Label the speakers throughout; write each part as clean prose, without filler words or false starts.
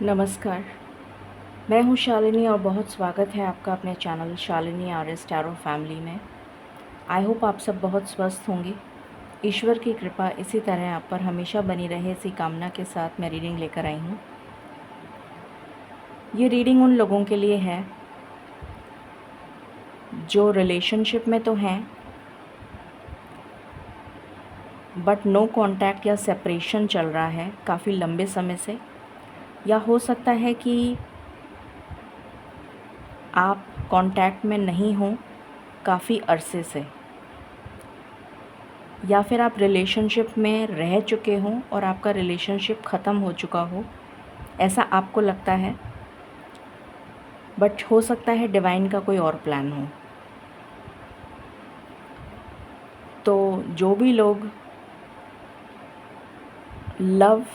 Speaker 1: नमस्कार। मैं हूँ शालिनी और बहुत स्वागत है आपका अपने channel Shalini R S. Tarot family में। आई होप आप सब बहुत स्वस्थ होंगे। ईश्वर की कृपा इसी तरह आप पर हमेशा बनी रहे, इसी कामना के साथ मैं रीडिंग लेकर आई हूँ। ये रीडिंग उन लोगों के लिए है जो रिलेशनशिप में तो हैं बट नो कॉन्टैक्ट या सेपरेशन चल रहा है काफ़ी लंबे समय से, या हो सकता है कि आप कांटेक्ट में नहीं हो काफ़ी अरसे से, या फिर आप रिलेशनशिप में रह चुके हों और आपका रिलेशनशिप ख़त्म हो चुका हो, ऐसा आपको लगता है। बट हो सकता है डिवाइन का कोई और प्लान हो। तो जो भी लोग लव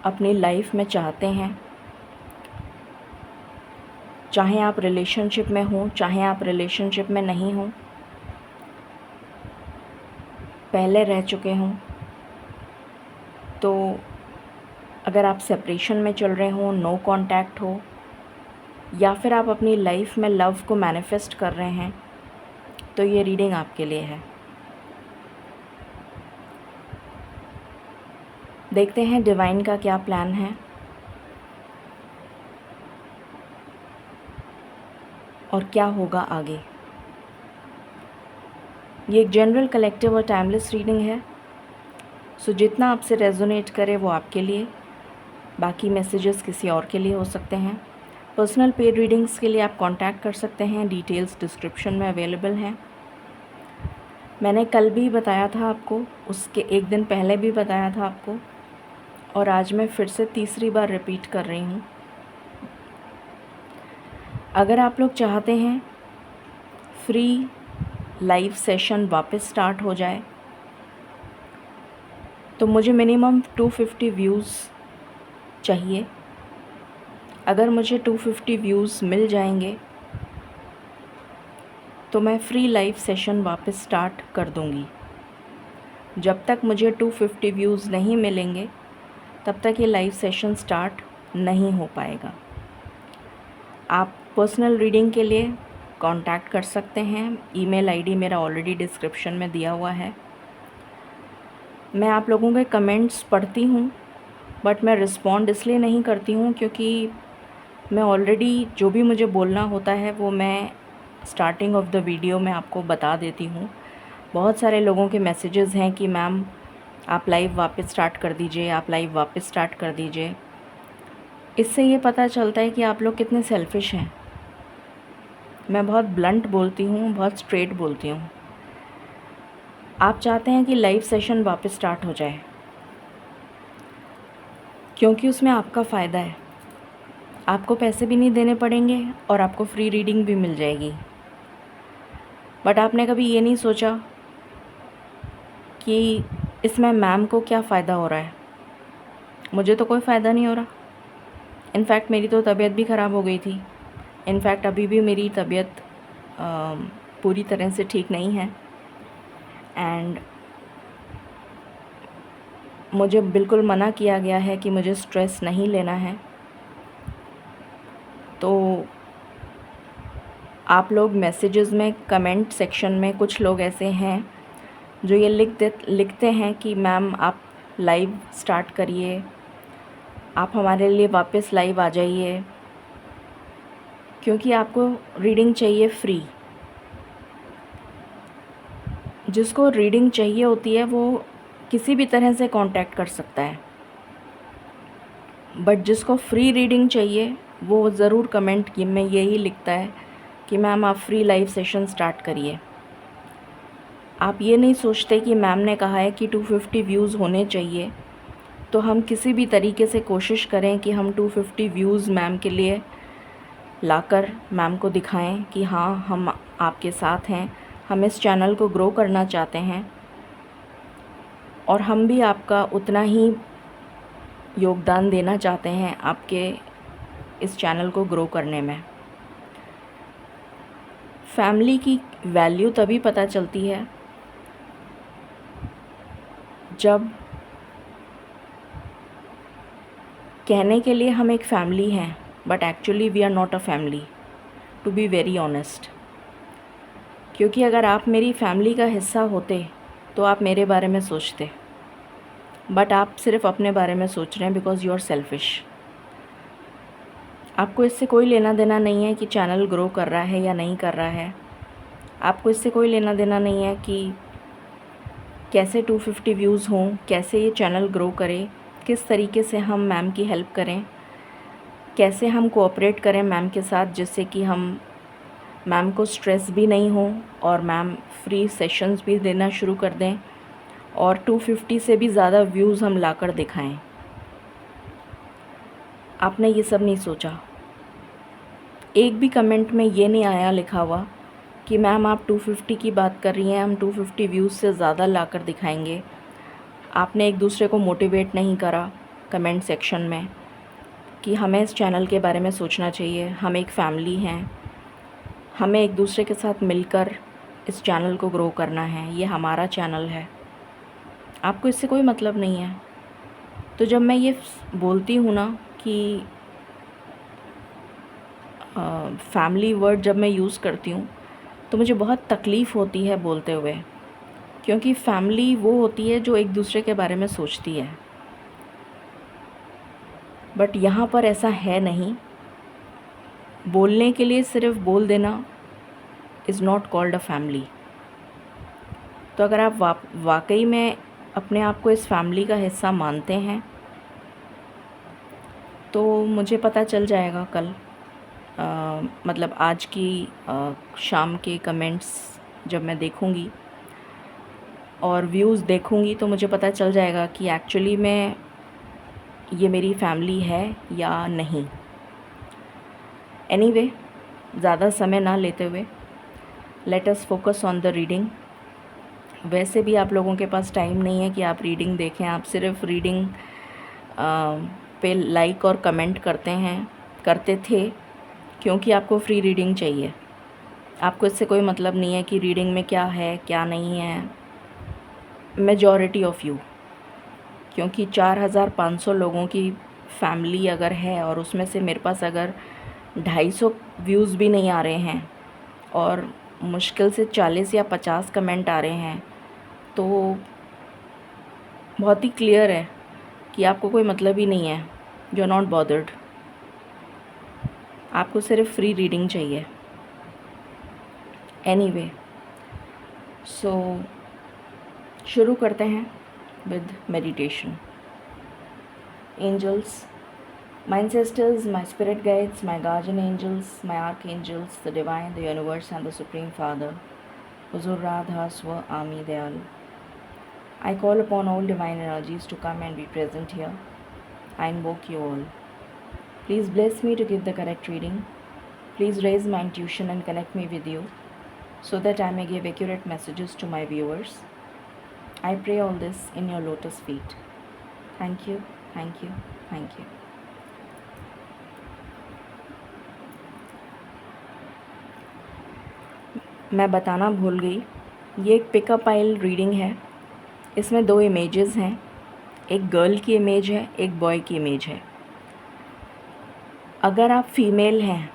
Speaker 1: अपनी लाइफ में चाहते हैं, चाहे आप रिलेशनशिप में हो चाहे आप रिलेशनशिप में नहीं हो, पहले रह चुके हों, तो अगर आप सेपरेशन में चल रहे हो, नो कांटेक्ट हो, या फिर आप अपनी लाइफ में लव को मैनिफेस्ट कर रहे हैं, तो ये रीडिंग आपके लिए है। देखते हैं डिवाइन का क्या प्लान है और क्या होगा आगे। ये एक जनरल, कलेक्टिव और टाइमलेस रीडिंग है, सो जितना आपसे रेजोनेट करे वो आपके लिए, बाकी मैसेजेस किसी और के लिए हो सकते हैं। पर्सनल पेड रीडिंग्स के लिए आप कांटेक्ट कर सकते हैं, डिटेल्स डिस्क्रिप्शन में अवेलेबल हैं। मैंने कल भी बताया था आपको, उसके एक दिन पहले भी बताया था आपको, और आज मैं फिर से तीसरी बार रिपीट कर रही हूँ। अगर आप लोग चाहते हैं फ्री लाइव सेशन वापस स्टार्ट हो जाए, तो मुझे मिनिमम 250 व्यूज़ चाहिए। अगर मुझे 250 व्यूज़ मिल जाएंगे तो मैं फ्री लाइव सेशन वापस स्टार्ट कर दूंगी। जब तक मुझे 250 व्यूज़ नहीं मिलेंगे तब तक ये लाइव सेशन स्टार्ट नहीं हो पाएगा। आप पर्सनल रीडिंग के लिए कांटेक्ट कर सकते हैं। ईमेल आईडी मेरा ऑलरेडी डिस्क्रिप्शन में दिया हुआ है। मैं आप लोगों के कमेंट्स पढ़ती हूँ, बट मैं रिस्पॉन्ड इसलिए नहीं करती हूँ क्योंकि मैं ऑलरेडी जो भी मुझे बोलना होता है वो मैं स्टार्टिंग ऑफ द वीडियो में आपको बता देती हूँ। बहुत सारे लोगों के मैसेजेस हैं कि मैम आप लाइव वापस स्टार्ट कर दीजिए, आप लाइव वापस स्टार्ट कर दीजिए। इससे ये पता चलता है कि आप लोग कितने सेल्फ़िश हैं। मैं बहुत ब्लंट बोलती हूँ, बहुत स्ट्रेट बोलती हूँ। आप चाहते हैं कि लाइव सेशन वापस स्टार्ट हो जाए क्योंकि उसमें आपका फ़ायदा है। आपको पैसे भी नहीं देने पड़ेंगे और आपको फ्री रीडिंग भी मिल जाएगी। बट आपने कभी ये नहीं सोचा कि इसमें मैम को क्या फ़ायदा हो रहा है। मुझे तो कोई फ़ायदा नहीं हो रहा। इनफैक्ट मेरी तो तबीयत भी ख़राब हो गई थी। इनफैक्ट अभी भी मेरी तबीयत पूरी तरह से ठीक नहीं है, एंड मुझे बिल्कुल मना किया गया है कि मुझे स्ट्रेस नहीं लेना है। तो आप लोग मैसेजेस में, कमेंट सेक्शन में कुछ लोग ऐसे हैं जो ये लिखते हैं कि मैम आप लाइव स्टार्ट करिए, आप हमारे लिए वापस लाइव आ जाइए, क्योंकि आपको रीडिंग चाहिए फ्री। जिसको रीडिंग चाहिए होती है वो किसी भी तरह से कांटेक्ट कर सकता है, बट जिसको फ्री रीडिंग चाहिए वो ज़रूर कमेंट में यही लिखता है कि मैम आप फ्री लाइव सेशन स्टार्ट करिए। आप ये नहीं सोचते कि मैम ने कहा है कि 250 व्यूज़ होने चाहिए, तो हम किसी भी तरीके से कोशिश करें कि हम 250 व्यूज़ मैम के लिए लाकर मैम को दिखाएं कि हाँ, हम आपके साथ हैं, हम इस चैनल को ग्रो करना चाहते हैं और हम भी आपका उतना ही योगदान देना चाहते हैं आपके इस चैनल को ग्रो करने में। फैमिली की वैल्यू तभी पता चलती है जब कहने के लिए हम एक फैमिली हैं, but actually we are not a family, to be very honest. क्योंकि अगर आप मेरी फैमिली का हिस्सा होते तो आप मेरे बारे में सोचते, बट आप सिर्फ अपने बारे में सोच रहे हैं बिकॉज यू आर सेल्फिश। आपको इससे कोई लेना देना नहीं है कि चैनल ग्रो कर रहा है या नहीं कर रहा है। आपको इससे कोई लेना देना नहीं है कि कैसे 250 व्यूज़ हों, कैसे ये चैनल ग्रो करे, किस तरीके से हम मैम की हेल्प करें, कैसे हम कोऑपरेट करें मैम के साथ, जिससे कि हम मैम को स्ट्रेस भी नहीं हो और मैम फ्री सेशंस भी देना शुरू कर दें और 250 से भी ज़्यादा व्यूज़ हम लाकर दिखाएं। आपने ये सब नहीं सोचा। एक भी कमेंट में ये नहीं आया लिखा हुआ कि मैम आप 250 की बात कर रही हैं, हम 250 व्यूज़ से ज़्यादा लाकर दिखाएंगे। आपने एक दूसरे को मोटिवेट नहीं करा कमेंट सेक्शन में कि हमें इस चैनल के बारे में सोचना चाहिए, हम एक फैमिली हैं, हमें एक दूसरे के साथ मिलकर इस चैनल को ग्रो करना है, ये हमारा चैनल है। आपको इससे कोई मतलब नहीं है। तो जब मैं ये बोलती हूँ ना कि फैमिली वर्ड जब मैं यूज़ करती हूँ तो मुझे बहुत तकलीफ़ होती है बोलते हुए, क्योंकि फैमिली वो होती है जो एक दूसरे के बारे में सोचती है, बट यहाँ पर ऐसा है नहीं। बोलने के लिए सिर्फ बोल देना is not called a family. तो अगर आप वाकई में अपने आप को इस फैमिली का हिस्सा मानते हैं तो मुझे पता चल जाएगा कल, मतलब आज की शाम के कमेंट्स जब मैं देखूँगी और व्यूज़ देखूँगी तो मुझे पता चल जाएगा कि एक्चुअली में ये मेरी फैमिली है या नहीं। एनीवे, ज़्यादा समय ना लेते हुए let us focus on the reading. वैसे भी आप लोगों के पास टाइम नहीं है कि आप रीडिंग देखें, आप सिर्फ रीडिंग पे लाइक और कमेंट करते थे क्योंकि आपको फ्री रीडिंग चाहिए। आपको इससे कोई मतलब नहीं है कि रीडिंग में क्या है क्या नहीं है। मेजॉरिटी ऑफ यू, क्योंकि 4500 लोगों की फैमिली अगर है और उसमें से मेरे पास अगर 250 व्यूज़ भी नहीं आ रहे हैं और मुश्किल से 40 या 50 कमेंट आ रहे हैं, तो बहुत ही क्लियर है कि आपको कोई मतलब ही नहीं है। You are not bothered. आपको सिर्फ फ्री रीडिंग चाहिए। एनीवे, सो शुरू करते हैं with meditation. Angels, my ancestors, my spirit guides, my guardian angels, my archangels, the divine, the universe and the supreme father, Huzur Radha Swa Ami Dayal. I call upon all divine energies to come and be present here. I invoke you all. Please bless me to give the correct reading. Please raise my intuition and connect me with you so that I may give accurate messages to my viewers. I pray all this in your lotus feet. Thank you, thank you, thank you. मैं बताना भूल गई, ये एक pickup आइल reading है। इसमें 2 images हैं, एक गर्ल की इमेज है, एक बॉय की इमेज है। अगर आप फीमेल हैं,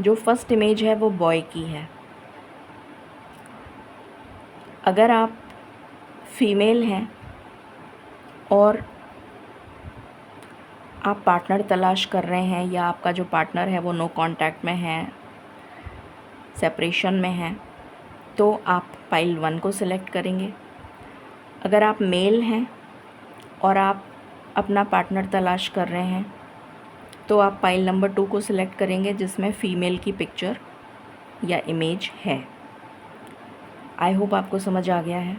Speaker 1: जो फर्स्ट इमेज है वो बॉय की है। अगर आप फीमेल हैं और आप पार्टनर तलाश कर रहे हैं या आपका जो पार्टनर है वो नो कांटेक्ट में है, सेपरेशन में है, तो आप पाइल 1 को सिलेक्ट करेंगे। अगर आप मेल हैं और आप अपना पार्टनर तलाश कर रहे हैं तो आप पाइल नंबर 2 को सिलेक्ट करेंगे, जिसमें फ़ीमेल की पिक्चर या इमेज है। आई होप आपको समझ आ गया है।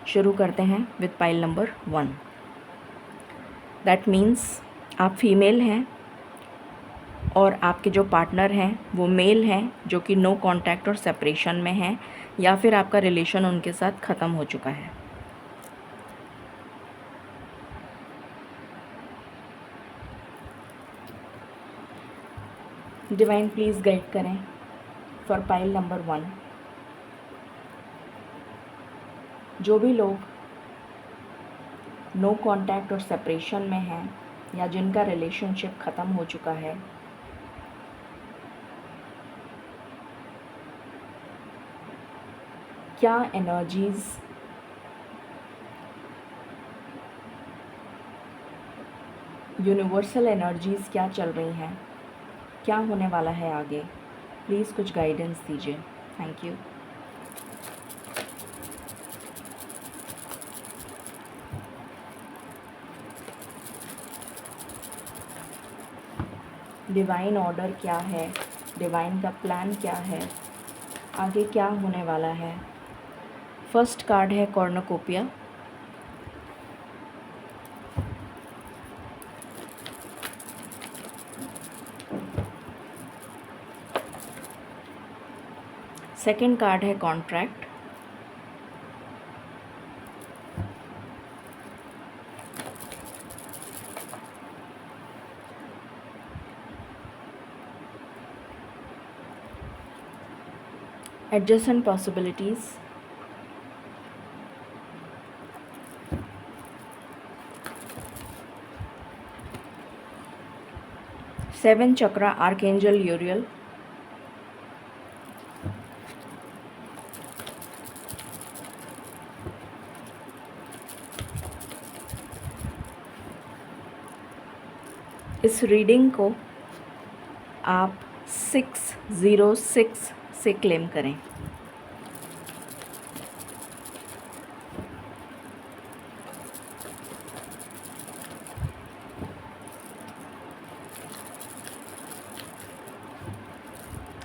Speaker 1: शुरू करते हैं with pile number 1। That means आप फीमेल हैं और आपके जो पार्टनर हैं वो मेल हैं, जो कि नो कांटेक्ट और सेपरेशन में हैं, या फिर आपका रिलेशन उनके साथ ख़त्म हो चुका है। डिवाइन प्लीज़ गाइड करें फॉर पाइल नंबर 1। जो भी लोग नो कांटेक्ट और सेपरेशन में हैं या जिनका रिलेशनशिप ख़त्म हो चुका है, क्या एनर्जीज़ यूनिवर्सल एनर्जीज़ क्या चल रही हैं, क्या होने वाला है आगे, प्लीज़ कुछ गाइडेंस दीजिए। Thank you. डिवाइन ऑर्डर क्या है, डिवाइन का प्लान क्या है, आगे क्या होने वाला है। फर्स्ट कार्ड है कॉर्नोकोपिया। सेकंड कार्ड है कॉन्ट्रैक्ट। Adjacent possibilities. सेवन चक्रा आर्कएंजल यूरियल। इस रीडिंग को आप 606 से क्लेम करें।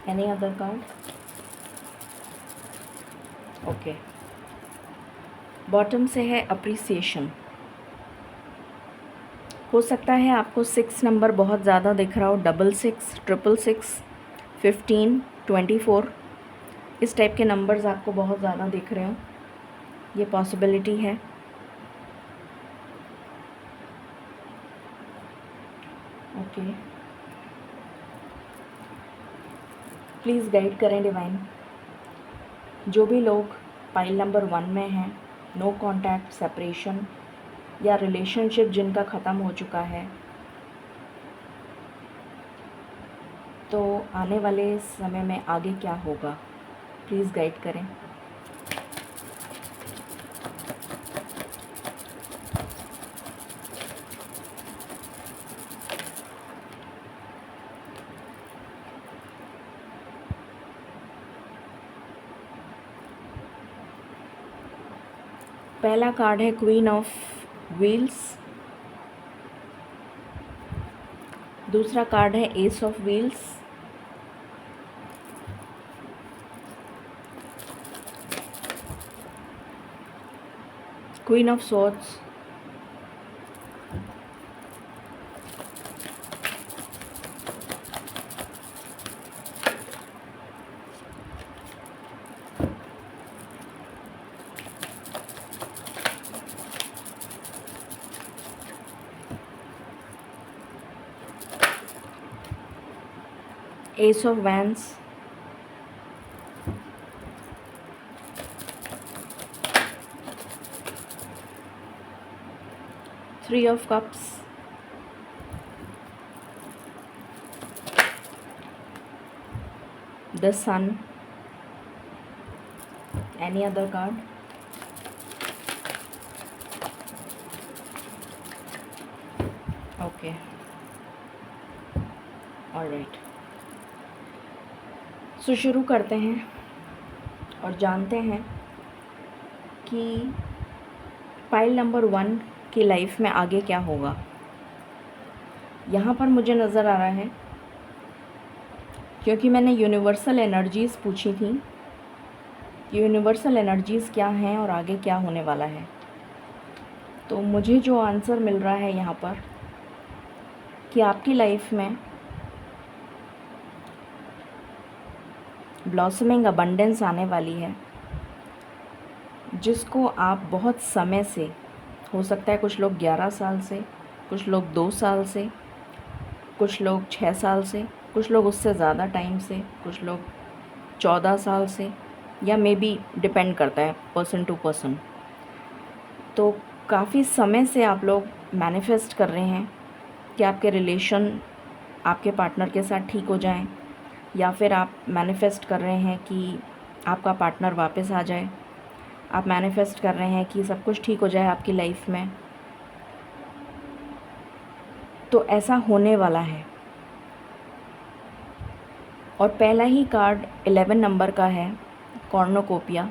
Speaker 1: Any other card? Okay. Bottom से है अप्रिसिएशन। हो सकता है आपको 6 नंबर बहुत ज़्यादा दिख रहा हो, 66, 666, 15, 24, इस टाइप के नंबर्स आपको बहुत ज़्यादा दिख रहे हो, ये पॉसिबिलिटी है। ओके, प्लीज़ गाइड करें डिवाइन। जो भी लोग पाइल नंबर 1 में हैं, नो कॉन्टैक्ट, सेपरेशन या रिलेशनशिप जिनका ख़त्म हो चुका है, तो आने वाले समय में आगे क्या होगा, प्लीज़ गाइड करें। पहला कार्ड है क्वीन ऑफ व्हील्स। दूसरा कार्ड है ace of wheels. Queen of swords. Ace of wands. Three of cups. The sun. Any other card? Okay, alright. So शुरू करते हैं और जानते हैं कि पाइल नंबर 1 की लाइफ में आगे क्या होगा। यहाँ पर मुझे नज़र आ रहा है, क्योंकि मैंने यूनिवर्सल एनर्जीज़ पूछी थी, यूनिवर्सल एनर्जीज़ क्या हैं और आगे क्या होने वाला है, तो मुझे जो आंसर मिल रहा है यहाँ पर कि आपकी लाइफ में ब्लॉसमिंग अबंडेंस आने वाली है, जिसको आप बहुत समय से, हो सकता है कुछ लोग 11 साल से, कुछ लोग 2 साल से, कुछ लोग 6 साल से, कुछ लोग उससे ज़्यादा टाइम से, कुछ लोग 14 साल से, या मे बी डिपेंड करता है पर्सन टू पर्सन। तो काफ़ी समय से आप लोग मैनिफेस्ट कर रहे हैं कि आपके रिलेशन आपके पार्टनर के साथ ठीक हो जाएं, या फिर आप मैनिफेस्ट कर रहे हैं कि आपका पार्टनर वापस आ जाए, आप मैनिफेस्ट कर रहे हैं कि सब कुछ ठीक हो जाए आपकी लाइफ में, तो ऐसा होने वाला है। और पहला ही कार्ड 11 नंबर का है, कॉर्नोकोपिया।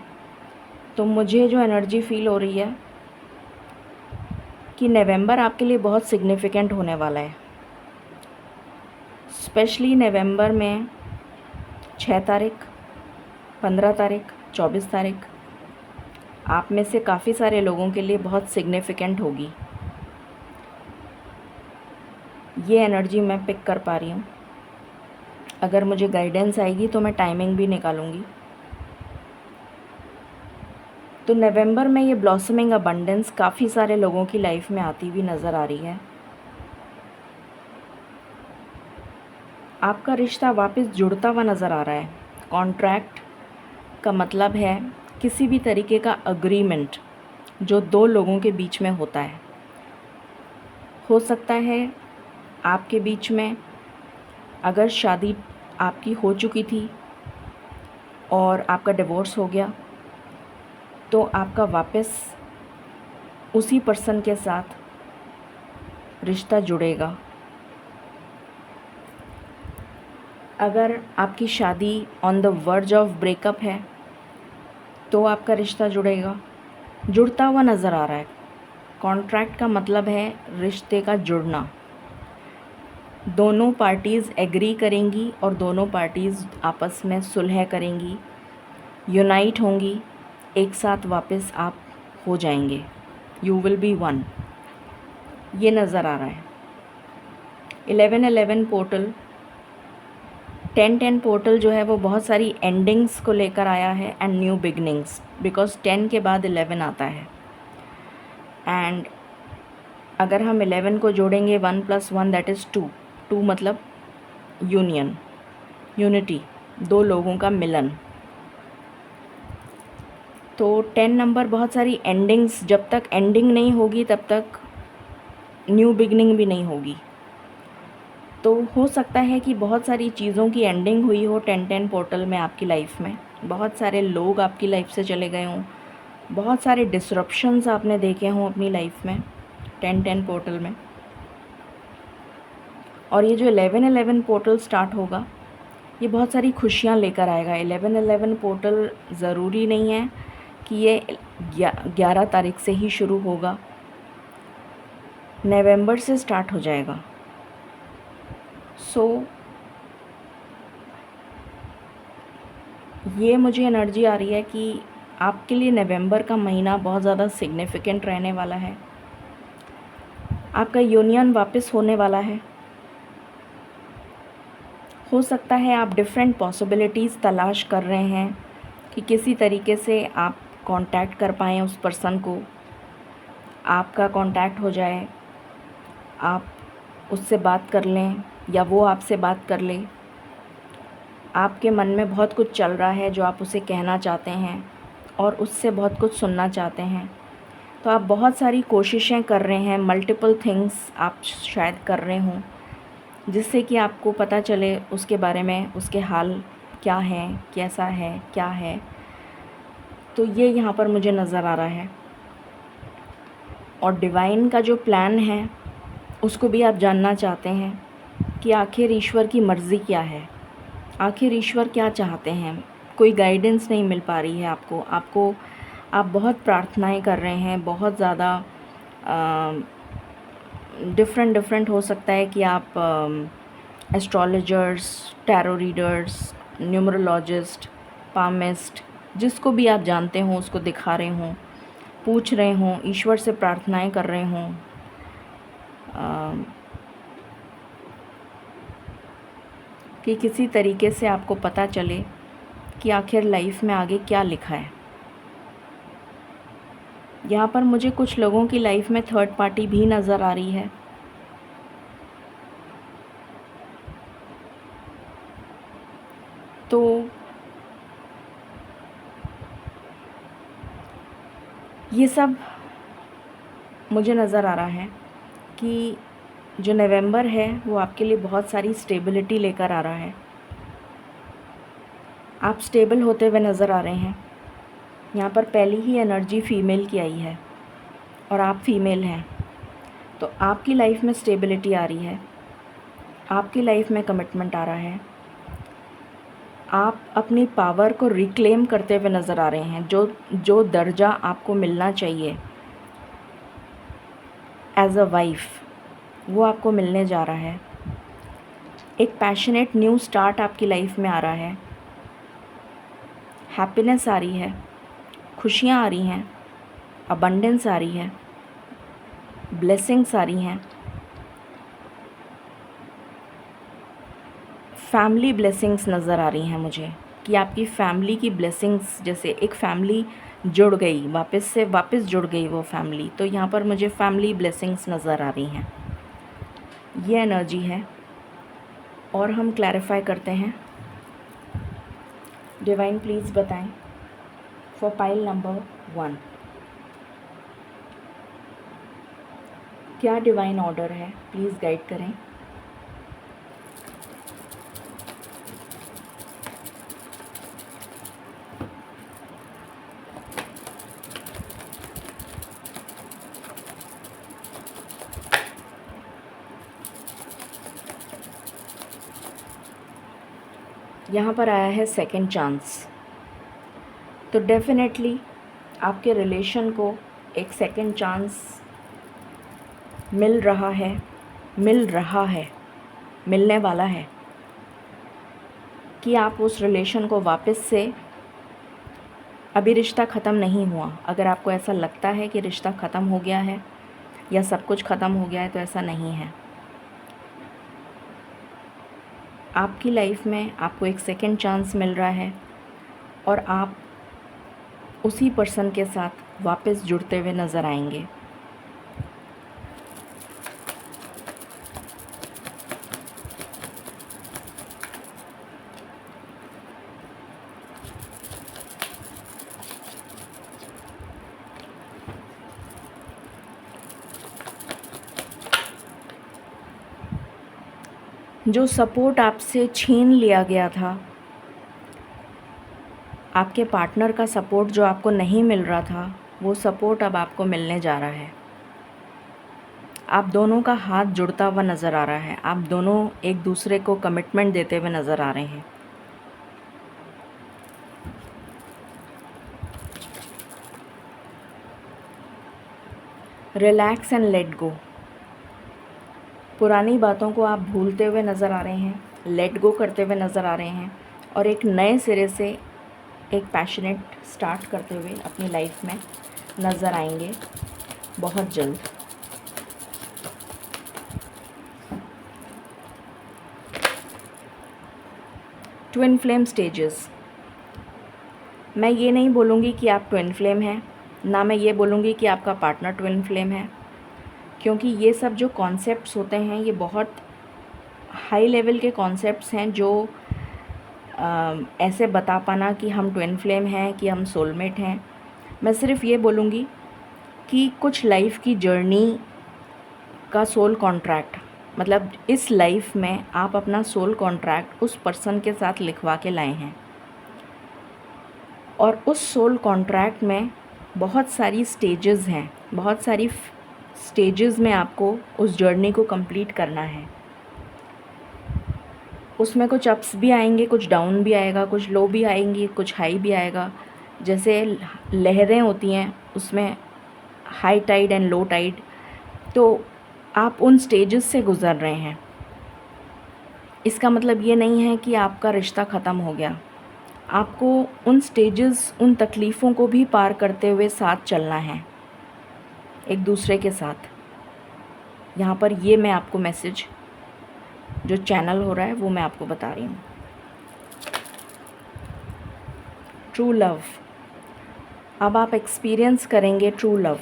Speaker 1: तो मुझे जो एनर्जी फील हो रही है कि नवंबर आपके लिए बहुत सिग्निफिकेंट होने वाला है। स्पेशली नवंबर में 6 तारीख, 15 तारीख, 24 तारीख आप में से काफ़ी सारे लोगों के लिए बहुत सिग्निफिकेंट होगी। ये एनर्जी मैं पिक कर पा रही हूँ। अगर मुझे गाइडेंस आएगी तो मैं टाइमिंग भी निकालूंगी। तो नवंबर में ये ब्लॉसमिंग अबंडेंस काफ़ी सारे लोगों की लाइफ में आती हुई नज़र आ रही है। आपका रिश्ता वापस जुड़ता हुआ नज़र आ रहा है। कॉन्ट्रैक्ट का मतलब है किसी भी तरीके का अग्रीमेंट जो दो लोगों के बीच में होता है। हो सकता है आपके बीच में अगर शादी आपकी हो चुकी थी और आपका डिवोर्स हो गया, तो आपका वापस उसी पर्सन के साथ रिश्ता जुड़ेगा। अगर आपकी शादी on the verge of breakup है तो आपका रिश्ता जुड़ता हुआ नज़र आ रहा है। कॉन्ट्रैक्ट का मतलब है रिश्ते का जुड़ना। दोनों पार्टीज़ एग्री करेंगी और दोनों पार्टीज़ आपस में सुलह करेंगी, यूनाइट होंगी, एक साथ वापस आप हो जाएंगे। यू विल बी वन, ये नज़र आ रहा है। 11-11 पोर्टल, 10-10 पोर्टल जो है वो बहुत सारी एंडिंग्स को लेकर आया है एंड न्यू बिगनिंग्स, बिकॉज 10 के बाद 11 आता है। एंड अगर हम 11 को जोड़ेंगे 1 + 1 दैट इज़ 2। 2 मतलब यूनियन, यूनिटी, दो लोगों का मिलन। तो 10 नंबर बहुत सारी एंडिंग्स, जब तक एंडिंग नहीं होगी तब तक न्यू बिगनिंग भी नहीं होगी। तो हो सकता है कि बहुत सारी चीज़ों की एंडिंग हुई हो 10-10 पोर्टल में आपकी लाइफ में। बहुत सारे लोग आपकी लाइफ से चले गए हों, बहुत सारे डिसरप्शंस आपने देखे हों अपनी लाइफ में 10-10 पोर्टल में। और ये जो 11-11 पोर्टल स्टार्ट होगा ये बहुत सारी खुशियाँ लेकर आएगा। 11-11 पोर्टल ज़रूरी नहीं है कि ये 11 तारीख से ही शुरू होगा, नवंबर से स्टार्ट हो जाएगा। ये मुझे एनर्जी आ रही है कि आपके लिए नवंबर का महीना बहुत ज़्यादा सिग्निफिकेंट रहने वाला है। आपका यूनियन वापस होने वाला है। हो सकता है आप डिफरेंट पॉसिबिलिटीज़ तलाश कर रहे हैं कि किसी तरीके से आप कांटेक्ट कर पाएँ उस पर्सन को, आपका कांटेक्ट हो जाए, आप उससे बात कर लें या वो आपसे बात कर ले। आपके मन में बहुत कुछ चल रहा है जो आप उसे कहना चाहते हैं और उससे बहुत कुछ सुनना चाहते हैं। तो आप बहुत सारी कोशिशें कर रहे हैं, मल्टीपल थिंग्स आप शायद कर रहे हों, जिससे कि आपको पता चले उसके बारे में, उसके हाल क्या हैं, कैसा है, क्या है। तो ये यहाँ पर मुझे नज़र आ रहा है। और डिवाइन का जो प्लान है उसको भी आप जानना चाहते हैं कि आखिर ईश्वर की मर्ज़ी क्या है, आखिर ईश्वर क्या चाहते हैं। कोई गाइडेंस नहीं मिल पा रही है आपको। आप बहुत प्रार्थनाएं कर रहे हैं, बहुत ज़्यादा डिफरेंट हो सकता है कि आप astrologers, tarot readers, numerologist, palmist, जिसको भी आप जानते हों उसको दिखा रहे हों, पूछ रहे हों, ईश्वर से प्रार्थनाएं कर रहे हों। कि किसी तरीके से आपको पता चले कि आखिर लाइफ में आगे क्या लिखा है। यहाँ पर मुझे कुछ लोगों की लाइफ में थर्ड पार्टी भी नज़र आ रही है। तो ये सब मुझे नज़र आ रहा है कि जो नवंबर है वो आपके लिए बहुत सारी स्टेबिलिटी लेकर आ रहा है। आप स्टेबल होते हुए नज़र आ रहे हैं। यहाँ पर पहली ही एनर्जी फ़ीमेल की आई है और आप फीमेल हैं, तो आपकी लाइफ में स्टेबिलिटी आ रही है, आपकी लाइफ में कमिटमेंट आ रहा है। आप अपनी पावर को रिक्लेम करते हुए नज़र आ रहे हैं। जो दर्जा आपको मिलना चाहिए एज अ वाइफ, वो आपको मिलने जा रहा है। एक पैशनेट न्यू स्टार्ट आपकी लाइफ में आ रहा है। हैप्पीनेस आ रही है, खुशियाँ आ रही हैं, अबंडेंस आ रही है, ब्लेसिंग्स आ रही हैं, फैमिली ब्लेसिंग्स नज़र आ रही हैं मुझे कि आपकी फैमिली की ब्लेसिंग्स, जैसे एक फैमिली जुड़ गई, वापस जुड़ गई वो फैमिली। तो यहाँ पर मुझे फैमिली ब्लेसिंग्स नज़र आ रही हैं, ये एनर्जी है। और हम क्लैरिफाई करते हैं। डिवाइन प्लीज़ बताएं फॉर पाइल नंबर 1 क्या डिवाइन ऑर्डर है, प्लीज़ गाइड करें। यहाँ पर आया है सेकंड चांस। तो डेफिनेटली आपके रिलेशन को एक सेकंड चांस मिल रहा है, मिलने वाला है कि आप उस रिलेशन को वापस से, अभी रिश्ता ख़त्म नहीं हुआ। अगर आपको ऐसा लगता है कि रिश्ता ख़त्म हो गया है या सब कुछ ख़त्म हो गया है, तो ऐसा नहीं है। आपकी लाइफ में आपको एक सेकंड चांस मिल रहा है और आप उसी पर्सन के साथ वापस जुड़ते हुए नज़र आएंगे। जो सपोर्ट आपसे छीन लिया गया था, आपके पार्टनर का सपोर्ट जो आपको नहीं मिल रहा था, वो सपोर्ट अब आपको मिलने जा रहा है। आप दोनों का हाथ जुड़ता हुआ नज़र आ रहा है। आप दोनों एक दूसरे को कमिटमेंट देते हुए नज़र आ रहे हैं। Relax and let go. पुरानी बातों को आप भूलते हुए नज़र आ रहे हैं, लेट गो करते हुए नज़र आ रहे हैं और एक नए सिरे से एक पैशनेट स्टार्ट करते हुए अपनी लाइफ में नज़र आएंगे बहुत जल्द। Twin flame stages. मैं ये नहीं बोलूँगी कि आप ट्विन फ्लेम हैं, ना मैं ये बोलूँगी कि आपका पार्टनर ट्विन फ्लेम है, क्योंकि ये सब जो कॉन्सेप्ट्स होते हैं ये बहुत हाई लेवल के कॉन्सेप्ट्स हैं जो ऐसे बता पाना कि हम ट्विन फ्लेम हैं, कि हम सोलमेट हैं। मैं सिर्फ ये बोलूँगी कि कुछ लाइफ की जर्नी का सोल कॉन्ट्रैक्ट, मतलब इस लाइफ में आप अपना सोल कॉन्ट्रैक्ट उस पर्सन के साथ लिखवा के लाए हैं और उस सोल कॉन्ट्रैक्ट में बहुत सारी स्टेजेस हैं, बहुत सारी स्टेजेस में आपको उस जर्नी को कंप्लीट करना है। उसमें कुछ अप्स भी आएंगे, कुछ डाउन भी आएगा, कुछ लो भी आएंगी, कुछ हाई भी आएगा। जैसे लहरें होती हैं उसमें high tide and low tide, तो आप उन स्टेजेस से गुज़र रहे हैं। इसका मतलब ये नहीं है कि आपका रिश्ता ख़त्म हो गया। आपको उन स्टेजेस, उन तकलीफ़ों को भी पार करते हुए साथ चलना है एक दूसरे के साथ। यहाँ पर ये मैं आपको मैसेज जो चैनल हो रहा है वो मैं आपको बता रही हूँ। ट्रू लव, अब आप एक्सपीरियंस करेंगे true love.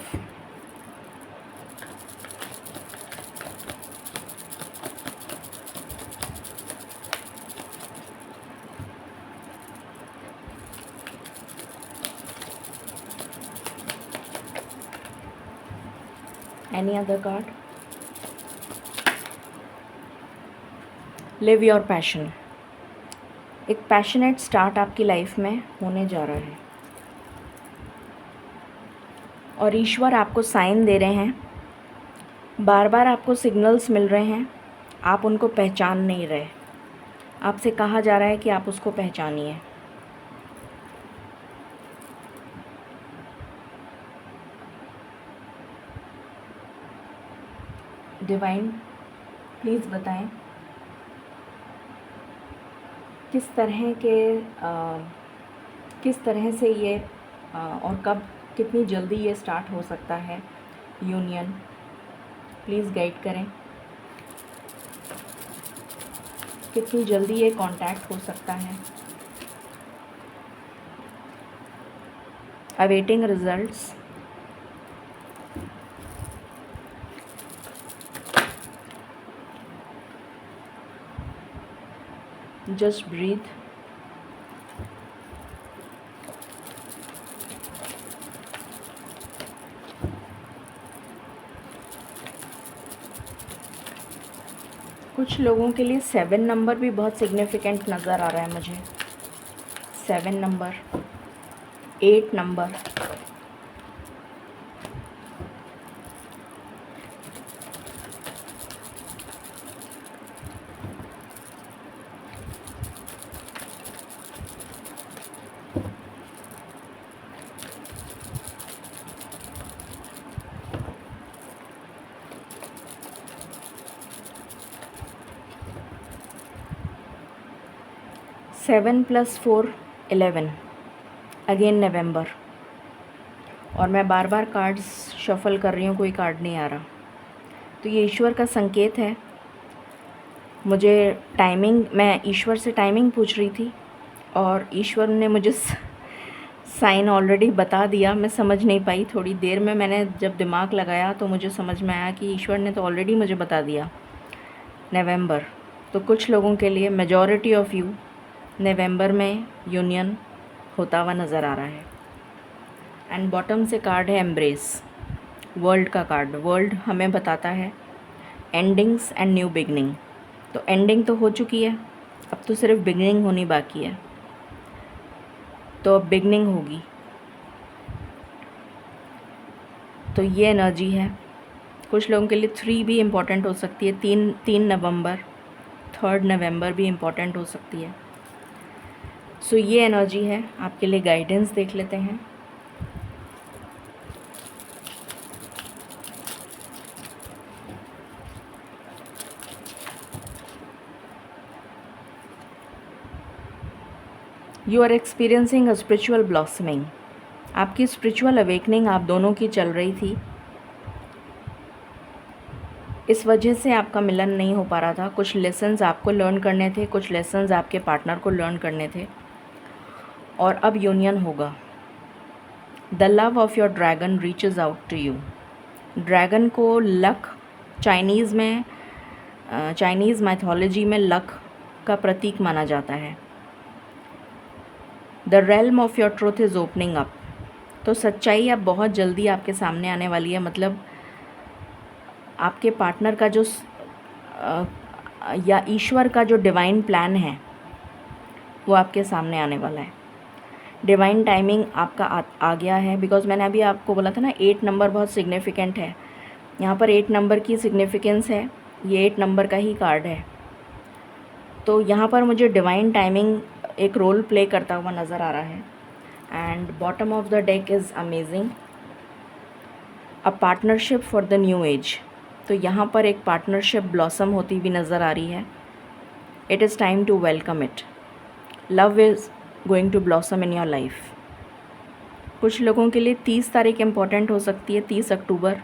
Speaker 1: Any other card? Live your passion. एक पैशनेट स्टार्ट आपकी लाइफ में होने जा रहा है और ईश्वर आपको साइन दे रहे हैं, बार बार आपको सिग्नल्स मिल रहे हैं, आप उनको पहचान नहीं रहे। आपसे कहा जा रहा है कि आप उसको पहचानिए। डिवाइन प्लीज़ बताएं किस तरह से ये और कब, कितनी जल्दी ये स्टार्ट हो सकता है यूनियन। प्लीज़ गाइड करें, कितनी जल्दी ये कांटेक्ट हो सकता है। Awaiting results. Just breathe. कुछ लोगों के लिए 7 नंबर भी बहुत सिग्निफिकेंट नज़र आ रहा है मुझे। 7 number, 8 number, seven plus 4 11, again November. और मैं बार बार कार्ड्स शफल कर रही हूँ, कोई कार्ड नहीं आ रहा। तो ये ईश्वर का संकेत है। मुझे टाइमिंग, मैं ईश्वर से टाइमिंग पूछ रही थी और ईश्वर ने मुझे साइन ऑलरेडी बता दिया। मैं समझ नहीं पाई, थोड़ी देर में मैंने जब दिमाग लगाया तो मुझे समझ में आया कि ईश्वर ने तो ऑलरेडी मुझे बता दिया नवंबर। तो कुछ लोगों के लिए, मेजॉरिटी ऑफ यू, नवंबर में यूनियन होता हुआ नज़र आ रहा है। एंड बॉटम से कार्ड है एम्ब्रेस, वर्ल्ड का कार्ड। वर्ल्ड हमें बताता है एंडिंग्स एंड न्यू बिगनिंग। तो एंडिंग तो हो चुकी है, अब तो सिर्फ बिगनिंग होनी बाकी है। तो अब बिगनिंग होगी। तो ये एनर्जी है। कुछ लोगों के लिए 3 भी इम्पॉर्टेंट हो सकती है। 3 नवंबर, 3 नवंबर भी इम्पॉर्टेंट हो सकती है। सो ये एनर्जी है। आपके लिए गाइडेंस देख लेते हैं। You are experiencing a spiritual blossoming. आपकी स्पिरिचुअल अवेकनिंग आप दोनों की चल रही थी। इस वजह से आपका मिलन नहीं हो पा रहा था। कुछ लेसन्स आपको लर्न करने थे, कुछ लेसन्स आपके पार्टनर को लर्न करने थे, और अब यूनियन होगा। The love of your dragon reaches out to you. Dragon को लक, चाइनीज़ मैथोलॉजी में लक का प्रतीक माना जाता है। The realm of your truth is opening up. तो सच्चाई अब बहुत जल्दी आपके सामने आने वाली है। मतलब आपके पार्टनर का या ईश्वर का जो डिवाइन प्लान है वो आपके सामने आने वाला है। डिवाइन टाइमिंग आपका आ गया है। बिकॉज मैंने अभी आपको बोला था ना, 8 नंबर बहुत सिग्निफिकेंट है। यहाँ पर 8 नंबर की सिग्निफिकेंस है। ये 8 नंबर का ही कार्ड है। तो यहाँ पर मुझे डिवाइन टाइमिंग एक रोल प्ले करता हुआ नज़र आ रहा है। And bottom of the deck is amazing, a partnership for the new age. तो यहाँ पर एक पार्टनरशिप ब्लॉसम होती हुई नज़र आ रही है। It is time to welcome it. Love is going to blossom in your life. कुछ लोगों के लिए 30 तारीख इम्पॉर्टेंट हो सकती है, 30 अक्टूबर।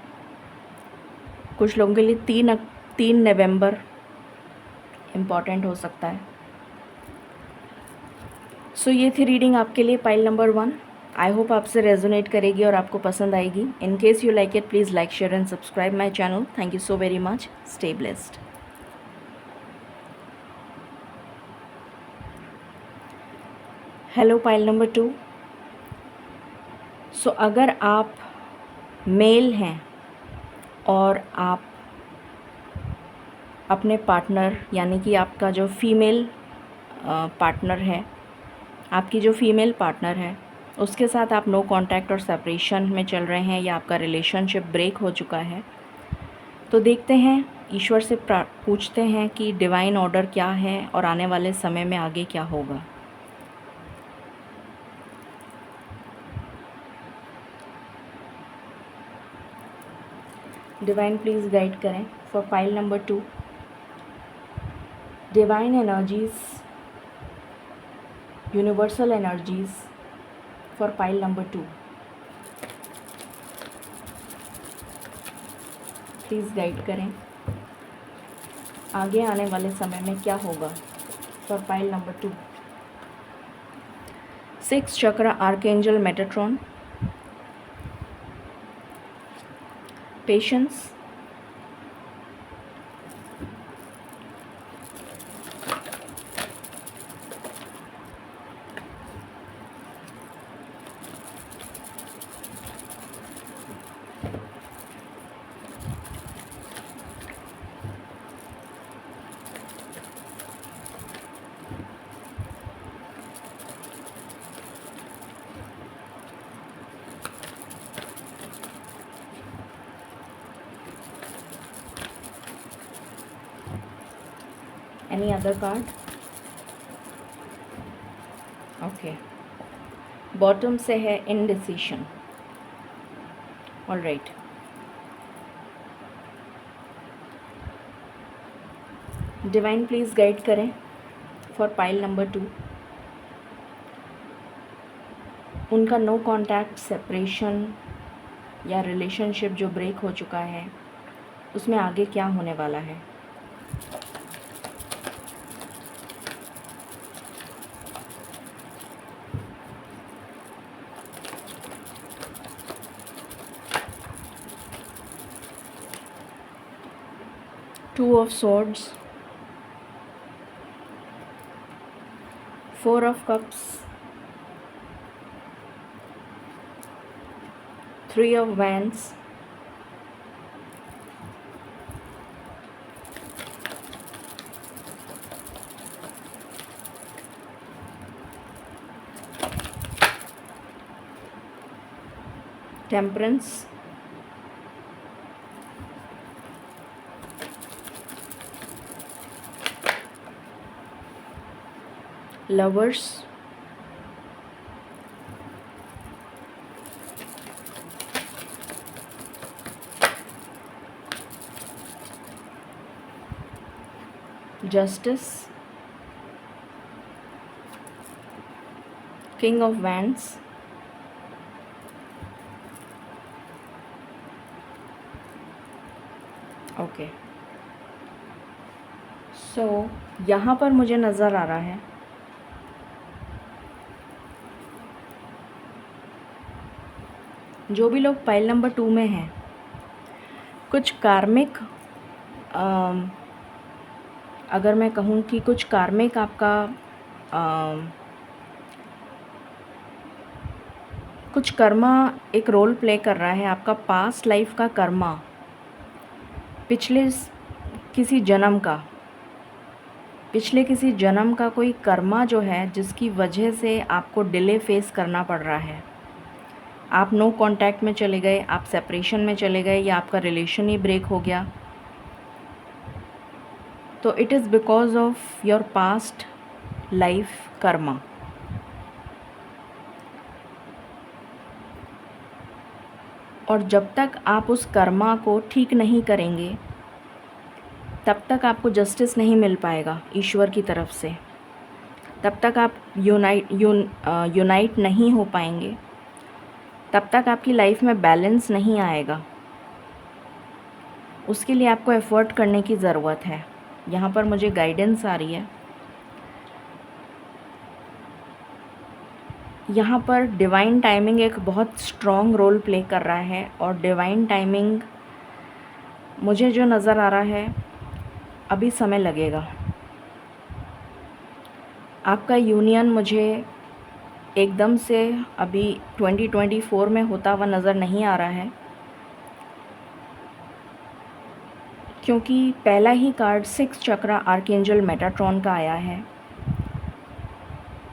Speaker 1: कुछ लोगों के लिए 3 नवंबर इम्पॉर्टेंट हो सकता है। सो ये थी रीडिंग आपके लिए, पाइल नंबर 1। आई होप आपसे रेजोनेट करेगी और आपको पसंद आएगी। In case you like it, please like, share and subscribe my channel. Thank you so very much. Stay blessed. Hello pile number 2। सो अगर आप मेल हैं और आप अपने पार्टनर यानी कि आपका जो फीमेल पार्टनर है, आपकी जो फीमेल पार्टनर है, उसके साथ आप नो कांटेक्ट और सेपरेशन में चल रहे हैं या आपका रिलेशनशिप ब्रेक हो चुका है, तो देखते हैं, ईश्वर से पूछते हैं कि डिवाइन ऑर्डर क्या है और आने वाले समय में आगे क्या होगा। डिवाइन प्लीज़ गाइड करें for pile number 2। Divine energies, universal energies for pile number 2। Please guide करें आगे आने वाले समय में क्या होगा फॉर पाइल नंबर 2। 6 चक्र archangel Metatron, patience, any other card? Okay, bottom से है इनडिसीशन। ऑलराइट, डिवाइन प्लीज़ गाइड करें फॉर पाइल नंबर 2। उनका नो कांटेक्ट, सेपरेशन या रिलेशनशिप जो ब्रेक हो चुका है, उसमें आगे क्या होने वाला है। Two of Swords, 4 of Cups, 3 of Wands, Temperance, Lovers, Justice, King of Wands, okay. So यहाँ पर मुझे नज़र आ रहा है जो भी लोग पाइल नंबर 2 में हैं, कुछ कार्मिक, अगर मैं कहूँ कि कुछ कार्मिक आपका कुछ कर्मा एक रोल प्ले कर रहा है। आपका पास्ट लाइफ का कर्मा, पिछले किसी जन्म का कोई कर्मा जो है, जिसकी वजह से आपको डिले फेस करना पड़ रहा है। आप नो कांटेक्ट में चले गए, आप सेपरेशन में चले गए, या आपका रिलेशन ही ब्रेक हो गया, तो it is because of your past life Karma. और जब तक आप उस कर्मा को ठीक नहीं करेंगे, तब तक आपको जस्टिस नहीं मिल पाएगा ईश्वर की तरफ से। तब तक आप यूनाइट नहीं हो पाएंगे, तब तक आपकी लाइफ में बैलेंस नहीं आएगा। उसके लिए आपको एफ़र्ट करने की ज़रूरत है। यहाँ पर मुझे गाइडेंस आ रही है। यहाँ पर डिवाइन टाइमिंग एक बहुत स्ट्रॉन्ग रोल प्ले कर रहा है, और डिवाइन टाइमिंग मुझे जो नज़र आ रहा है, अभी समय लगेगा। आपका यूनियन मुझे एकदम से अभी 2024 में होता हुआ नज़र नहीं आ रहा है। क्योंकि पहला ही कार्ड 6 चक्रा आर्कएंजल मेटाट्रॉन का आया है,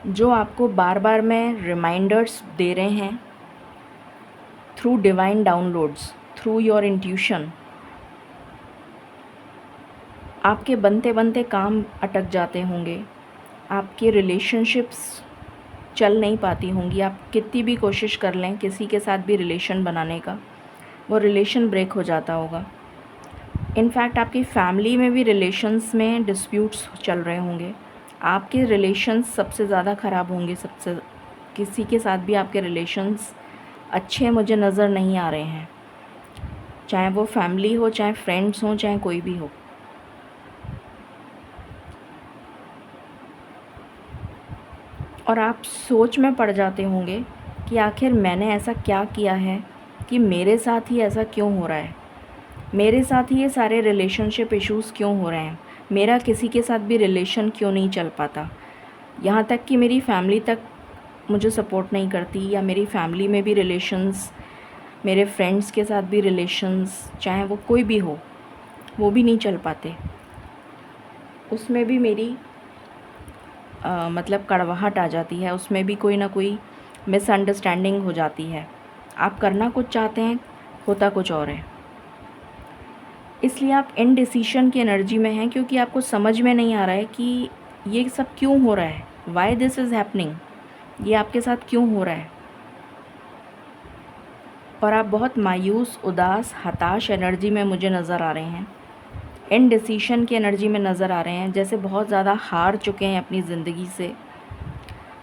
Speaker 1: जो आपको बार बार में रिमाइंडर्स दे रहे हैं through divine downloads, through your intuition. आपके बनते बनते काम अटक जाते होंगे, आपके रिलेशनशिप्स चल नहीं पाती होंगी, आप कितनी भी कोशिश कर लें किसी के साथ भी रिलेशन बनाने का, वो रिलेशन ब्रेक हो जाता होगा। इनफैक्ट आपकी फैमिली में भी रिलेशंस में डिस्प्यूट्स चल रहे होंगे, आपके रिलेशंस सबसे ज़्यादा ख़राब होंगे। सबसे किसी के साथ भी आपके रिलेशंस अच्छे मुझे नज़र नहीं आ रहे हैं, चाहे वो फैमिली हो, चाहे फ्रेंड्स हो, चाहे कोई भी हो। और आप सोच में पड़ जाते होंगे कि आखिर मैंने ऐसा क्या किया है कि मेरे साथ ही ऐसा क्यों हो रहा है, मेरे साथ ही ये सारे रिलेशनशिप इश्यूज़ क्यों हो रहे हैं, मेरा किसी के साथ भी रिलेशन क्यों नहीं चल पाता, यहाँ तक कि मेरी फैमिली तक मुझे सपोर्ट नहीं करती, या मेरी फैमिली में भी रिलेशंस, मेरे फ्रेंड्स के साथ भी रिलेशंस, चाहे वो कोई भी हो, वो भी नहीं चल पाते। उसमें भी मेरी मतलब कड़वाहट आ जाती है, उसमें भी कोई ना कोई मिसअंडरस्टैंडिंग हो जाती है। आप करना कुछ चाहते हैं, होता कुछ और है। इसलिए आप इनडिसीशन की एनर्जी में हैं, क्योंकि आपको समझ में नहीं आ रहा है कि ये सब क्यों हो रहा है, वाई दिस इज़ हैपनिंग, ये आपके साथ क्यों हो रहा है। और आप बहुत मायूस, उदास, हताश एनर्जी में मुझे नज़र आ रहे हैं, इनडिसीशन की एनर्जी में नज़र आ रहे हैं, जैसे बहुत ज़्यादा हार चुके हैं अपनी ज़िंदगी से।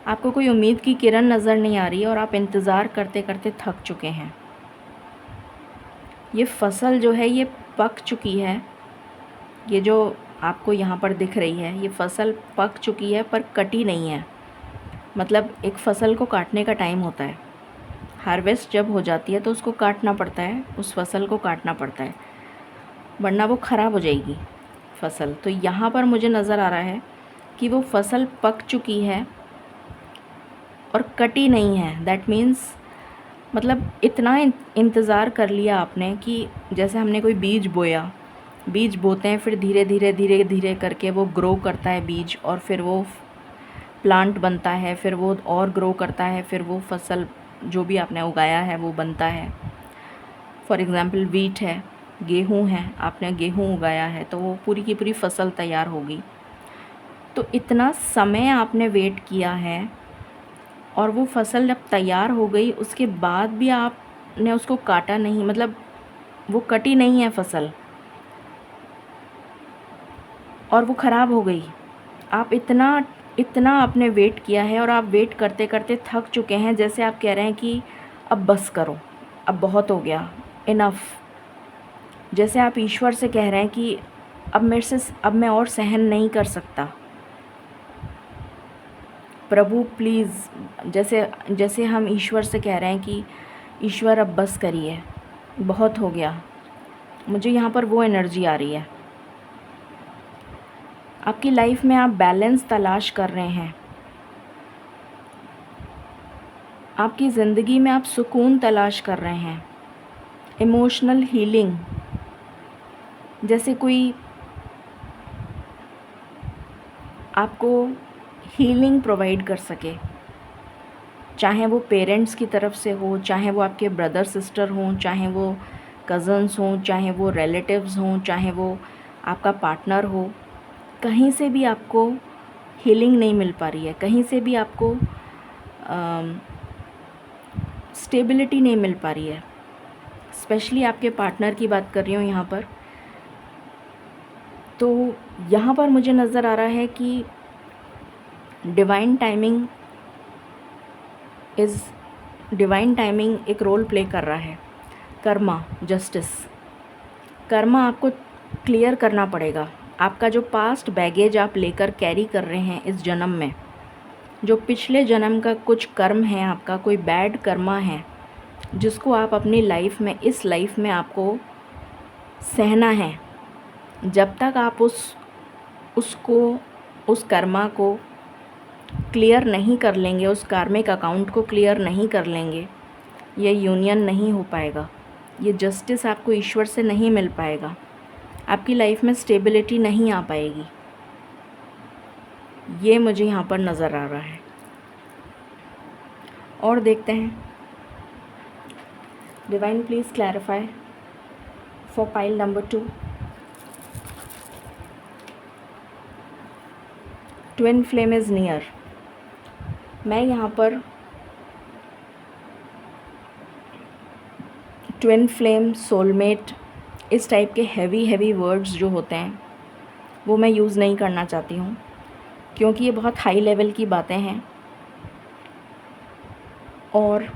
Speaker 1: आपको कोई उम्मीद की किरण नज़र नहीं आ रही है और आप इंतज़ार करते करते थक चुके हैं। ये फसल जो है ये पक चुकी है, ये जो आपको यहाँ पर दिख रही है ये फसल पक चुकी है पर कटी नहीं है। मतलब एक फसल को काटने का टाइम होता है, हार्वेस्ट जब हो जाती है तो उसको काटना पड़ता है, उस फसल को काटना पड़ता है, वरना वो ख़राब हो जाएगी फसल। तो यहाँ पर मुझे नज़र आ रहा है कि वो फसल पक चुकी है और कटी नहीं है। दैट मीन्स मतलब इतना इंतज़ार कर लिया आपने कि जैसे हमने कोई बीज बोया, बीज बोते हैं, फिर धीरे धीरे धीरे धीरे करके वो ग्रो करता है बीज, और फिर वो प्लांट बनता है, फिर वो और ग्रो करता है, फिर वो फसल जो भी आपने उगाया है वो बनता है। फॉर एग्ज़ाम्पल वीट है, गेहूँ है, आपने गेहूँ उगाया है तो वो पूरी की पूरी फसल तैयार होगी। तो इतना समय आपने वेट किया है और वो फसल जब तैयार हो गई उसके बाद भी आपने उसको काटा नहीं, मतलब वो कटी नहीं है फसल और वो ख़राब हो गई। आप इतना आपने वेट किया है और आप वेट करते करते थक चुके हैं, जैसे आप कह रहे हैं कि अब बस करो, अब बहुत हो गया, इनफ। जैसे आप ईश्वर से कह रहे हैं कि अब मैं और सहन नहीं कर सकता, प्रभु प्लीज़। जैसे हम ईश्वर से कह रहे हैं कि ईश्वर अब बस करिए, बहुत हो गया। मुझे यहाँ पर वो एनर्जी आ रही है। आपकी लाइफ में आप बैलेंस तलाश कर रहे हैं, आपकी ज़िंदगी में आप सुकून तलाश कर रहे हैं, इमोशनल हीलिंग। जैसे कोई आपको हीलिंग प्रोवाइड कर सके, चाहे वो पेरेंट्स की तरफ से हो, चाहे वो आपके ब्रदर सिस्टर हों, चाहे वो कज़न्स हों, चाहे वो रिलेटिव्स हों, चाहे वो आपका पार्टनर हो। कहीं से भी आपको हीलिंग नहीं मिल पा रही है, कहीं से भी आपको स्टेबिलिटी नहीं मिल पा रही है। स्पेशली आपके पार्टनर की बात कर रही हूँ यहाँ पर। तो यहाँ पर मुझे नज़र आ रहा है कि डिवाइन टाइमिंग एक रोल प्ले कर रहा है। कर्मा, जस्टिस, कर्मा आपको क्लियर करना पड़ेगा। आपका जो पास्ट बैगेज आप लेकर कैरी कर रहे हैं इस जन्म में, जो पिछले जन्म का कुछ कर्म है, आपका कोई बैड कर्मा है जिसको आप अपनी लाइफ में, इस लाइफ में आपको सहना है। जब तक आप उस कर्मा को क्लियर नहीं कर लेंगे, उस कार्मिक अकाउंट को क्लियर नहीं कर लेंगे, ये यूनियन नहीं हो पाएगा, ये जस्टिस आपको ईश्वर से नहीं मिल पाएगा। आपकी लाइफ में स्टेबिलिटी नहीं आ पाएगी, ये मुझे यहाँ पर नज़र आ रहा है। और देखते हैं, divine please clarify for pile number 2। Twin flame is near. मैं यहाँ पर ट्विन फ्लेम, सोलमेट, इस टाइप के हैवी वर्ड्स जो होते हैं वो मैं यूज़ नहीं करना चाहती हूँ, क्योंकि ये बहुत हाई लेवल की बातें हैं और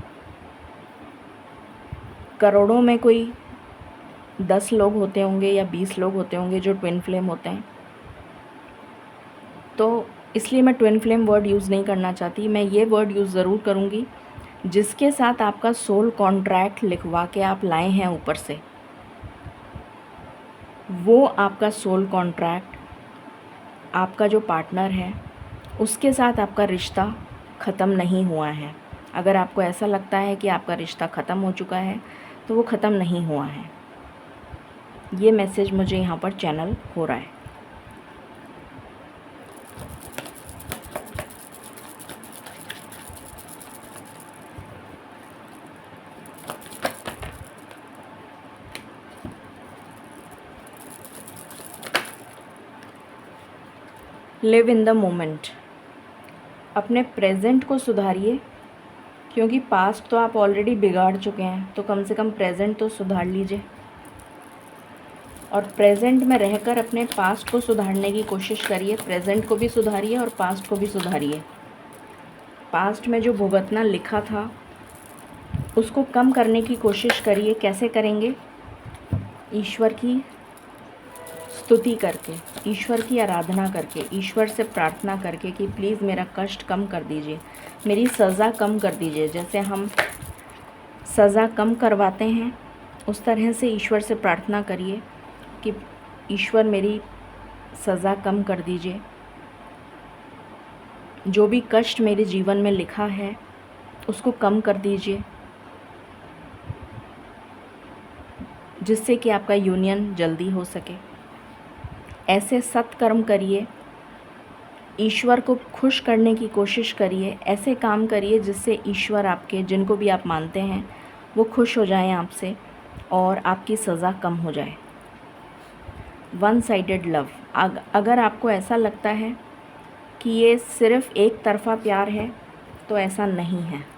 Speaker 1: करोड़ों में कोई 10 लोग होते होंगे या 20 लोग होते होंगे जो ट्विन फ्लेम होते हैं। तो इसलिए मैं ट्विन फ्लेम वर्ड यूज़ नहीं करना चाहती। मैं ये वर्ड यूज़ ज़रूर करूँगी, जिसके साथ आपका सोल कॉन्ट्रैक्ट लिखवा के आप लाए हैं ऊपर से, वो आपका सोल कॉन्ट्रैक्ट, आपका जो पार्टनर है उसके साथ आपका रिश्ता ख़त्म नहीं हुआ है। अगर आपको ऐसा लगता है कि आपका रिश्ता ख़त्म हो चुका है तो वो ख़त्म नहीं हुआ है। ये मैसेज मुझे यहाँ पर चैनल हो रहा है। Live in the moment. अपने प्रेजेंट को सुधारिए, क्योंकि पास्ट तो आप ऑलरेडी बिगाड़ चुके हैं, तो कम से कम प्रेजेंट तो सुधार लीजिए। और प्रेजेंट में रहकर अपने पास्ट को सुधारने की कोशिश करिए। प्रेजेंट को भी सुधारिए और पास्ट को भी सुधारिए। पास्ट में जो भुगतना लिखा था उसको कम करने की कोशिश करिए। कैसे करेंगे? ईश्वर की स्तुति करके, ईश्वर की आराधना करके, ईश्वर से प्रार्थना करके कि प्लीज़ मेरा कष्ट कम कर दीजिए, मेरी सज़ा कम कर दीजिए। जैसे हम सज़ा कम करवाते हैं उस तरह से ईश्वर से प्रार्थना करिए कि ईश्वर मेरी सज़ा कम कर दीजिए। जो भी कष्ट मेरे जीवन में लिखा है उसको कम कर दीजिए, जिससे कि आपका यूनियन जल्दी हो सके। ऐसे सत्कर्म करिए, ईश्वर को खुश करने की कोशिश करिए। ऐसे काम करिए जिससे ईश्वर आपके, जिनको भी आप मानते हैं, वो खुश हो जाएं आपसे और आपकी सज़ा कम हो जाए। One sided love. अगर आपको ऐसा लगता है कि ये सिर्फ़ एक तरफ़ा प्यार है तो ऐसा नहीं है।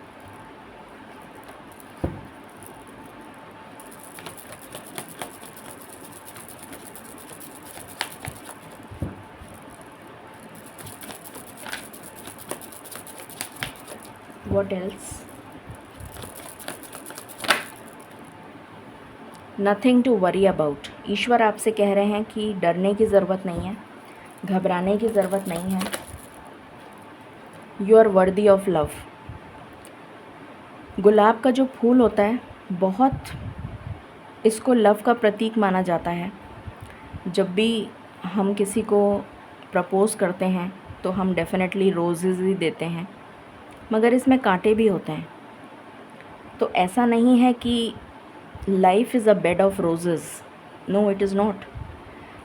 Speaker 1: What else? Nothing to worry about। ईश्वर आपसे कह रहे हैं कि डरने की ज़रूरत नहीं है, घबराने की ज़रूरत नहीं है। You are worthy of love। गुलाब का जो फूल होता है, बहुत इसको लव का प्रतीक माना जाता है। जब भी हम किसी को प्रपोज़ करते हैं तो हम डेफिनेटली रोज़ेज़ ही देते हैं, मगर इसमें कांटे भी होते हैं। तो ऐसा नहीं है कि life is a bed of roses, no it is not.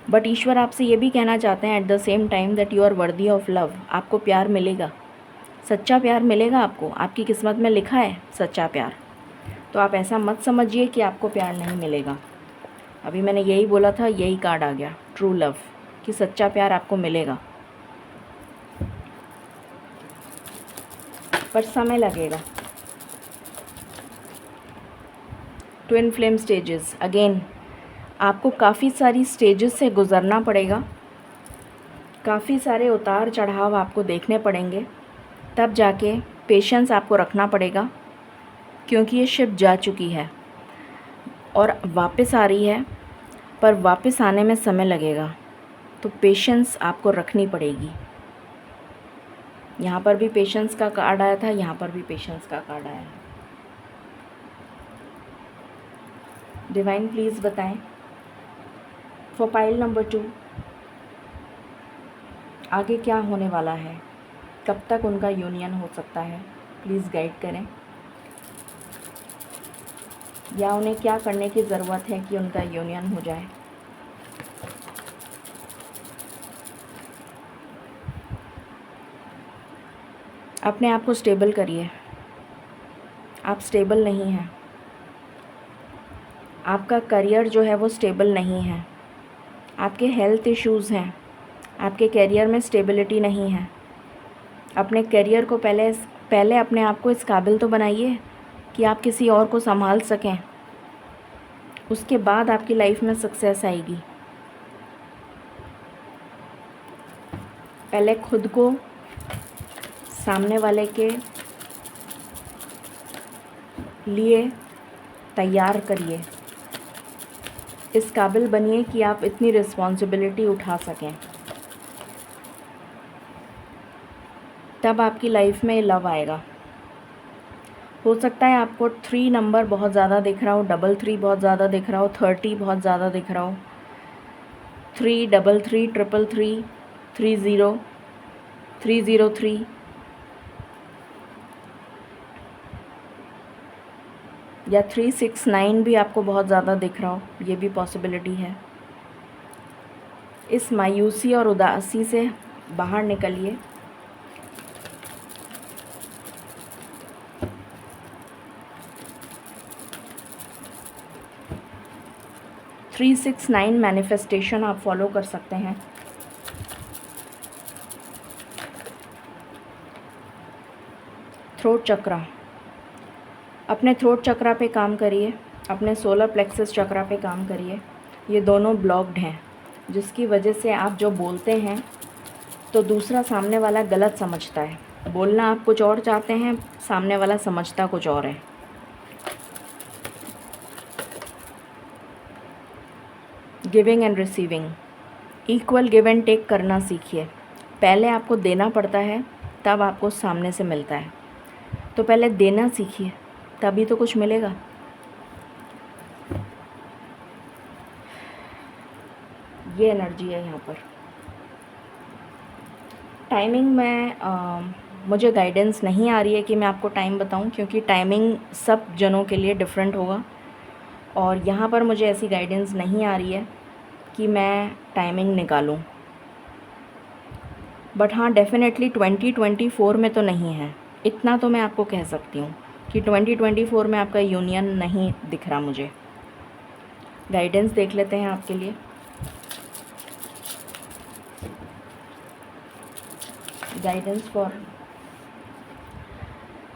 Speaker 1: But ईश्वर आपसे ये भी कहना चाहते हैं at the same time that you are worthy of love. आपको प्यार मिलेगा, सच्चा प्यार मिलेगा आपको। आपकी किस्मत में लिखा है सच्चा प्यार। तो आप ऐसा मत समझिए कि आपको प्यार नहीं मिलेगा। अभी मैंने यही बोला था, यही कार्ड आ गया, ट्रू लव, कि सच्चा प्यार आपको मिलेगा, पर समय लगेगा। ट्विन फ्लेम स्टेजेस, अगेन आपको काफ़ी सारी स्टेजेस से गुज़रना पड़ेगा, काफ़ी सारे उतार चढ़ाव आपको देखने पड़ेंगे, तब जाके पेशेंस आपको रखना पड़ेगा, क्योंकि ये शिप जा चुकी है और वापस आ रही है, पर वापस आने में समय लगेगा। तो पेशेंस आपको रखनी पड़ेगी। यहाँ पर भी पेशेंस का कार्ड आया था, यहाँ पर भी पेशेंस का कार्ड आया है। डिवाइन प्लीज़ बताएं फॉर पाइल नंबर 2 आगे क्या होने वाला है, कब तक उनका यूनियन हो सकता है। प्लीज़ गाइड करें, या उन्हें क्या करने की ज़रूरत है कि उनका यूनियन हो जाए। अपने आप को स्टेबल करिए। आप स्टेबल नहीं हैं। आपका करियर जो है वो स्टेबल नहीं है। आपके हेल्थ इश्यूज़ हैं। आपके करियर में स्टेबिलिटी नहीं है। अपने करियर को पहले अपने आप को इस काबिल तो बनाइए कि आप किसी और को संभाल सकें। उसके बाद आपकी लाइफ में सक्सेस आएगी। पहले खुद को सामने वाले के लिए तैयार करिए। इस काबिल बनिए कि आप इतनी रिस्पॉन्सिबिलिटी उठा सकें। तब आपकी लाइफ में लव आएगा। हो सकता है आपको 3 नंबर बहुत ज़्यादा दिख रहा हो, 33 बहुत ज़्यादा दिख रहा हो, 30 बहुत ज़्यादा दिख रहा हो, 3, 33, 333, 30, 303, या 369 भी आपको बहुत ज़्यादा दिख रहा हो, ये भी पॉसिबिलिटी है। इस मायूसी और उदासी से बाहर निकलिए। थ्री 369 मैनिफेस्टेशन आप फॉलो कर सकते हैं। थ्रोट चक्रा, अपने थ्रोट चक्रा पे काम करिए। अपने सोलर प्लेक्सस चक्रा पे काम करिए। ये दोनों ब्लॉक्ड हैं, जिसकी वजह से आप जो बोलते हैं तो दूसरा सामने वाला गलत समझता है। बोलना आप कुछ और चाहते हैं, सामने वाला समझता कुछ और है। Giving and receiving, equal give and take करना सीखिए। पहले आपको देना पड़ता है, तब आपको सामने से मिलता है। तो पहले देना सीखिए, तभी तो कुछ मिलेगा। ये एनर्जी है यहाँ पर। टाइमिंग में मुझे गाइडेंस नहीं आ रही है कि मैं आपको टाइम बताऊं, क्योंकि टाइमिंग सब जनों के लिए डिफरेंट होगा। और यहाँ पर मुझे ऐसी गाइडेंस नहीं आ रही है कि मैं टाइमिंग निकालूं। बट हाँ, डेफिनेटली 2024 में तो नहीं है, इतना तो मैं आपको कह सकती हूँ कि 2024 में आपका यूनियन नहीं दिख रहा मुझे। गाइडेंस देख लेते हैं आपके लिए। Guidance for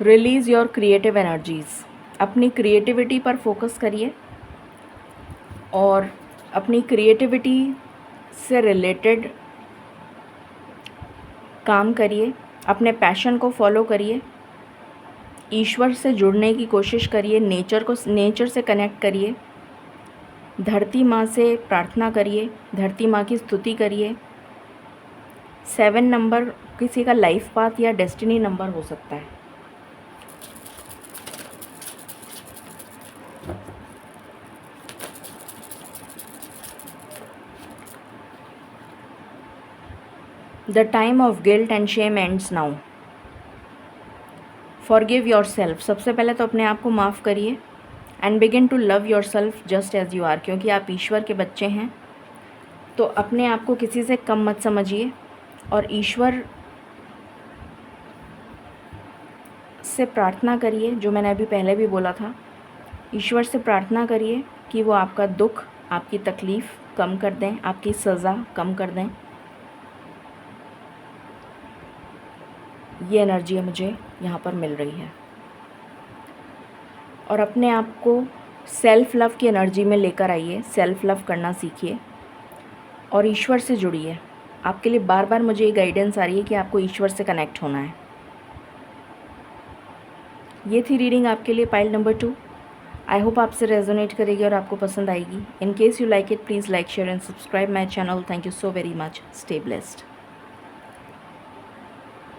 Speaker 1: release your creative energies. अपनी क्रिएटिविटी पर फोकस करिए और अपनी क्रिएटिविटी से रिलेटेड काम करिए। अपने पैशन को फॉलो करिए। ईश्वर से जुड़ने की कोशिश करिए। नेचर से कनेक्ट करिए। धरती माँ से प्रार्थना करिए। धरती माँ की स्तुति करिए। 7 नंबर किसी का लाइफ पाथ या डेस्टिनी नंबर हो सकता है। The time of guilt and shame ends now. Forgive yourself. सबसे पहले तो अपने आप को माफ़ करिए। And begin to love yourself just as you are. क्योंकि आप ईश्वर के बच्चे हैं, तो अपने आप को किसी से कम मत समझिए और ईश्वर से प्रार्थना करिए। जो मैंने अभी पहले भी बोला था, ईश्वर से प्रार्थना करिए कि वो आपका दुख, आपकी तकलीफ़ कम कर दें, आपकी सज़ा कम कर दें। ये एनर्जी मुझे यहाँ पर मिल रही है। और अपने आप को सेल्फ़ लव की एनर्जी में लेकर आइए। सेल्फ़ लव करना सीखिए और ईश्वर से जुड़िए। आपके लिए बार बार मुझे ये गाइडेंस आ रही है कि आपको ईश्वर से कनेक्ट होना है। ये थी रीडिंग आपके लिए, पाइल नंबर 2। आई होप आपसे रेजोनेट करेगी और आपको पसंद आएगी। In case you like it, please like, share and subscribe my channel. Thank you so very much. Stay blessed.